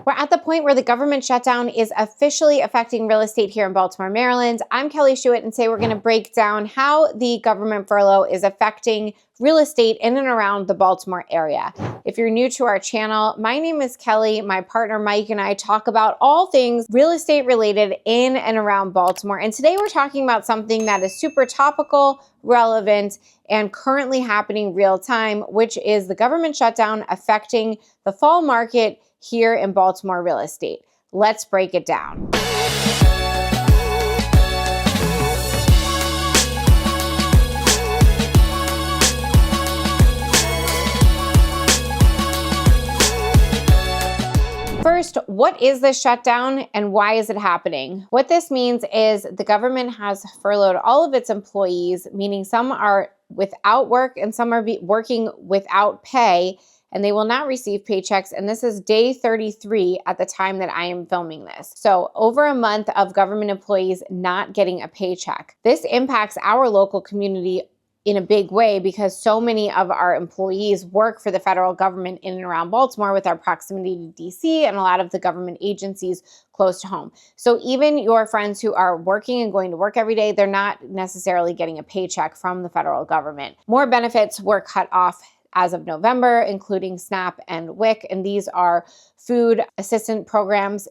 We're at the point where the government shutdown is officially affecting real estate here in Baltimore, Maryland. I'm Kelly Schuett, and today we're going to break down how the government furlough is affecting real estate in and around the Baltimore area. If you're new to our channel, my name is Kelly. My partner Mike and I talk about all things real estate related in and around Baltimore. And today we're talking about something that is super topical, relevant, and currently happening real time, which is the government shutdown affecting the fall market here in Baltimore real estate. Let's break it down. First, what is this shutdown and why is it happening? What this means is the government has furloughed all of its employees, meaning some are without work and some are working without pay, and they will not receive paychecks. And this is day 33 at the time that I am filming this. So over a month of government employees not getting a paycheck. This impacts our local community in a big way because so many of our employees work for the federal government in and around Baltimore with our proximity to DC and a lot of the government agencies close to home. So even your friends who are working and going to work every day, they're not necessarily getting a paycheck from the federal government. More benefits were cut off as of November, including SNAP and WIC, and these are food assistance programs.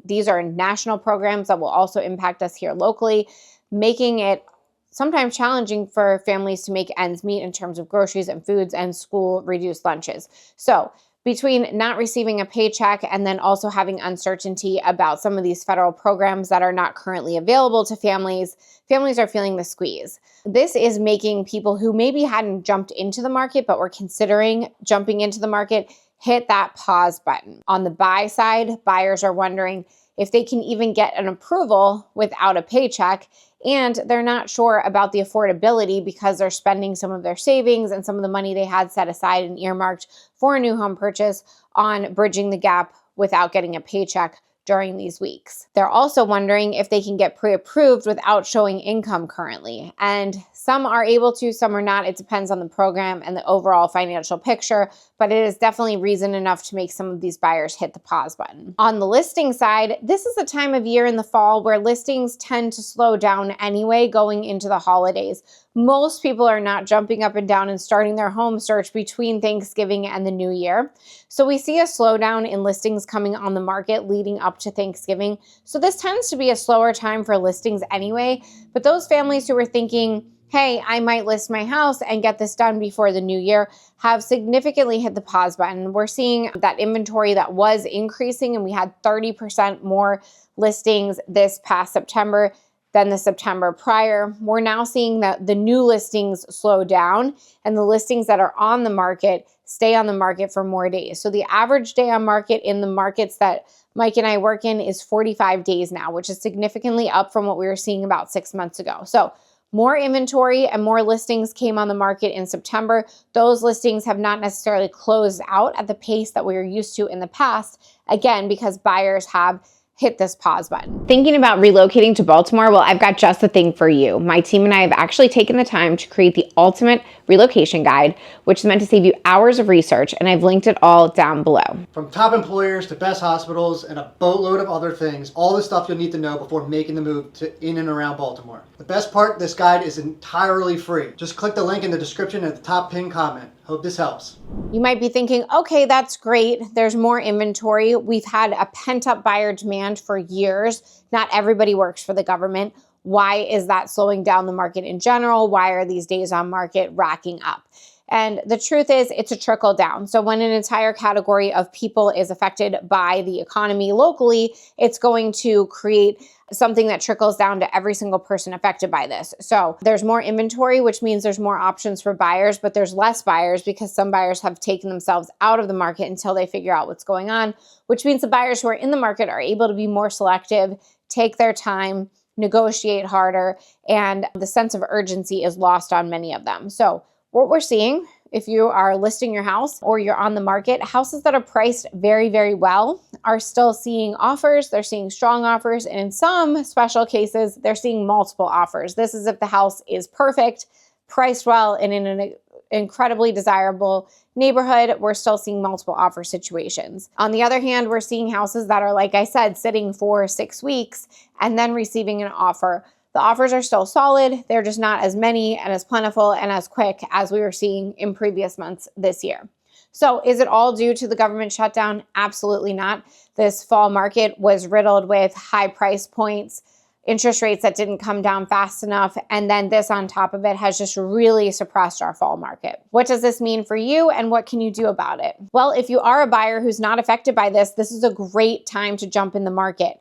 These are national programs that will also impact us here locally, making it sometimes challenging for families to make ends meet in terms of groceries and foods and school reduced lunches. So between not receiving a paycheck and then also having uncertainty about some of these federal programs that are not currently available to families, families are feeling the squeeze. This is making people who maybe hadn't jumped into the market but were considering jumping into the market hit that pause button. On the buy side, buyers are wondering if they can even get an approval without a paycheck, and they're not sure about the affordability because they're spending some of their savings and some of the money they had set aside and earmarked for a new home purchase on bridging the gap without getting a paycheck during these weeks. They're also wondering if they can get pre-approved without showing income currently. And some are able to, some are not. It depends on the program and the overall financial picture, but it is definitely reason enough to make some of these buyers hit the pause button. On the listing side, this is a time of year in the fall where listings tend to slow down anyway going into the holidays. Most people are not jumping up and down and starting their home search between Thanksgiving and the New Year. So we see a slowdown in listings coming on the market leading up to Thanksgiving. So this tends to be a slower time for listings anyway. But those families who are thinking, hey, I might list my house and get this done before the new year, have significantly hit the pause button. We're seeing that inventory that was increasing, and we had 30% more listings this past September than the September prior. We're now seeing that the new listings slow down and the listings that are on the market stay on the market for more days. So the average day on market in the markets that Mike and I work in is 45 days now, which is significantly up from what we were seeing about 6 months ago. So more inventory and more listings came on the market in September. Those listings have not necessarily closed out at the pace that we were used to in the past, again, because buyers have hit this pause button. Thinking about relocating to Baltimore? Well, I've got just the thing for you. My team and I have actually taken the time to create the ultimate relocation guide, which is meant to save you hours of research, and I've linked it all down below. From top employers to best hospitals and a boatload of other things, all the stuff you'll need to know before making the move to in and around Baltimore. The best part, this guide is entirely free. Just click the link in the description at the top pinned comment. Hope this helps. You might be thinking, okay, that's great. There's more inventory. We've had a pent-up buyer demand for years. Not everybody works for the government. Why is that slowing down the market in general? Why are these days on market racking up? And the truth is, it's a trickle down. So when an entire category of people is affected by the economy locally, it's going to create something that trickles down to every single person affected by this. So there's more inventory, which means there's more options for buyers, but there's less buyers because some buyers have taken themselves out of the market until they figure out what's going on, which means the buyers who are in the market are able to be more selective, take their time, negotiate harder, and the sense of urgency is lost on many of them. So what we're seeing, if you are listing your house or you're on the market, houses that are priced very, very well are still seeing offers. They're seeing strong offers. And in some special cases, they're seeing multiple offers. This is if the house is perfect, priced well, and in an incredibly desirable neighborhood, we're still seeing multiple offer situations. On the other hand, we're seeing houses that are, like I said, sitting for 6 weeks and then receiving an offer. The offers are still solid. They're just not as many and as plentiful and as quick as we were seeing in previous months this year. So is it all due to the government shutdown? Absolutely not. This fall market was riddled with high price points, interest rates that didn't come down fast enough, and then this on top of it has just really suppressed our fall market. What does this mean for you, and what can you do about it? Well, if you are a buyer who's not affected by this is a great time to jump in the market.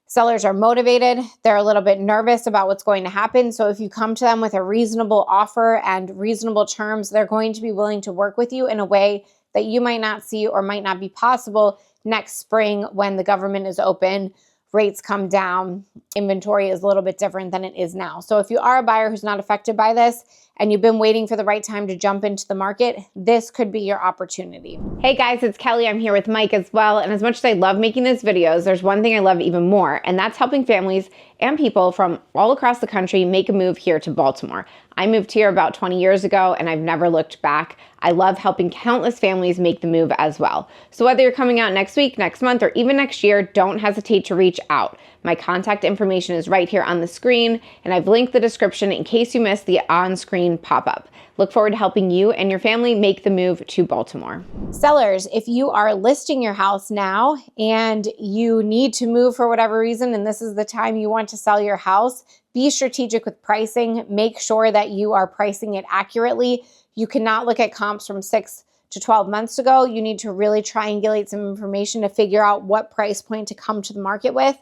Sellers are motivated. They're a little bit nervous about what's going to happen. So if you come to them with a reasonable offer and reasonable terms, they're going to be willing to work with you in a way that you might not see or might not be possible next spring when the government is open, rates come down, inventory is a little bit different than it is now. So if you are a buyer who's not affected by this and you've been waiting for the right time to jump into the market, this could be your opportunity. Hey guys, it's Kelly. I'm here with Mike as well. And as much as I love making these videos, there's one thing I love even more, and that's helping families and people from all across the country make a move here to Baltimore. I moved here about 20 years ago and I've never looked back. I love helping countless families make the move as well. So whether you're coming out next week, next month, or even next year, don't hesitate to reach out. My contact information is right here on the screen, and I've linked the description in case you missed the on-screen pop-up. Look forward to helping you and your family make the move to Baltimore. Sellers, if you are listing your house now and you need to move for whatever reason, and this is the time you want to sell your house, be strategic with pricing. Make sure that you are pricing it accurately. You cannot look at comps from 6 to 12 months ago. You need to really triangulate some information to figure out what price point to come to the market with.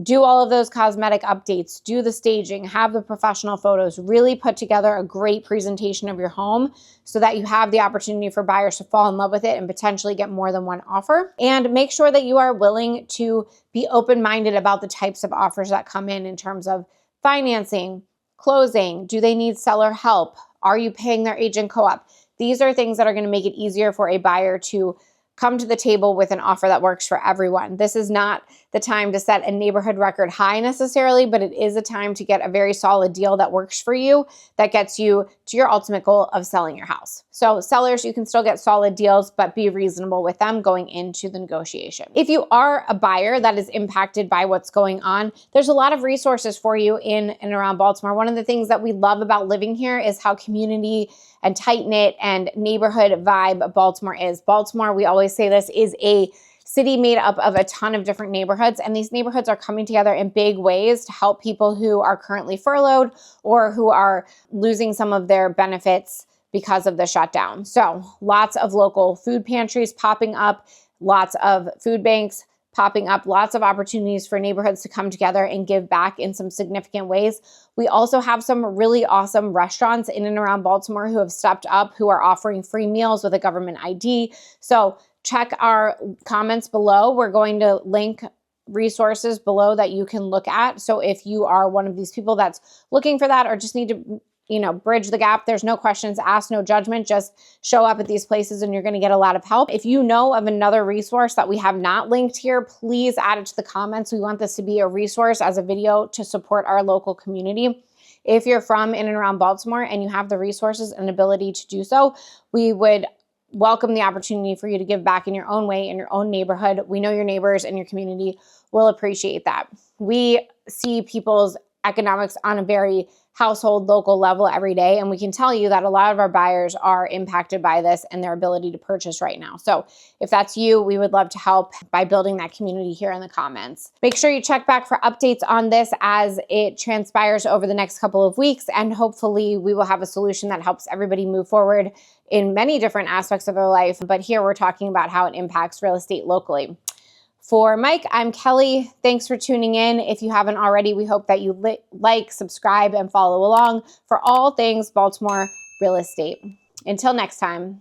Do all of those cosmetic updates, do the staging, have the professional photos, really put together a great presentation of your home so that you have the opportunity for buyers to fall in love with it and potentially get more than one offer. And make sure that you are willing to be open-minded about the types of offers that come in terms of financing, closing, do they need seller help? Are you paying their agent co-op? These are things that are going to make it easier for a buyer to come to the table with an offer that works for everyone. This is not the time to set a neighborhood record high necessarily, but it is a time to get a very solid deal that works for you, that gets you to your ultimate goal of selling your house. So sellers, you can still get solid deals, but be reasonable with them going into the negotiation. If you are a buyer that is impacted by what's going on, there's a lot of resources for you in and around Baltimore. One of the things that we love about living here is how community and tight-knit and neighborhood vibe Baltimore is. Baltimore, we always say this, is a city made up of a ton of different neighborhoods, and these neighborhoods are coming together in big ways to help people who are currently furloughed or who are losing some of their benefits because of the shutdown. So lots of local food pantries popping up, lots of food banks popping up, lots of opportunities for neighborhoods to come together and give back in some significant ways. We also have some really awesome restaurants in and around Baltimore who have stepped up, who are offering free meals with a government ID. So check our comments below. We're going to link resources below that you can look at. So if you are one of these people that's looking for that or just need to bridge the gap, there's no questions asked, no judgment. Just show up at these places and you're going to get a lot of help. If you know of another resource that we have not linked here, please add it to the comments. We want this to be a resource as a video to support our local community. If you're from in and around Baltimore and you have the resources and ability to do so, we would welcome the opportunity for you to give back in your own way, in your own neighborhood. We know your neighbors and your community will appreciate that. We see people's economics on a very household local level every day, and we can tell you that a lot of our buyers are impacted by this and their ability to purchase right now. So if that's you, we would love to help by building that community here in the comments. Make sure you check back for updates on this as it transpires over the next couple of weeks, and hopefully we will have a solution that helps everybody move forward in many different aspects of their life. But here we're talking about how it impacts real estate locally. For Mike, I'm Kelly. Thanks for tuning in. If you haven't already, we hope that you like, subscribe, and follow along for all things Baltimore real estate. Until next time.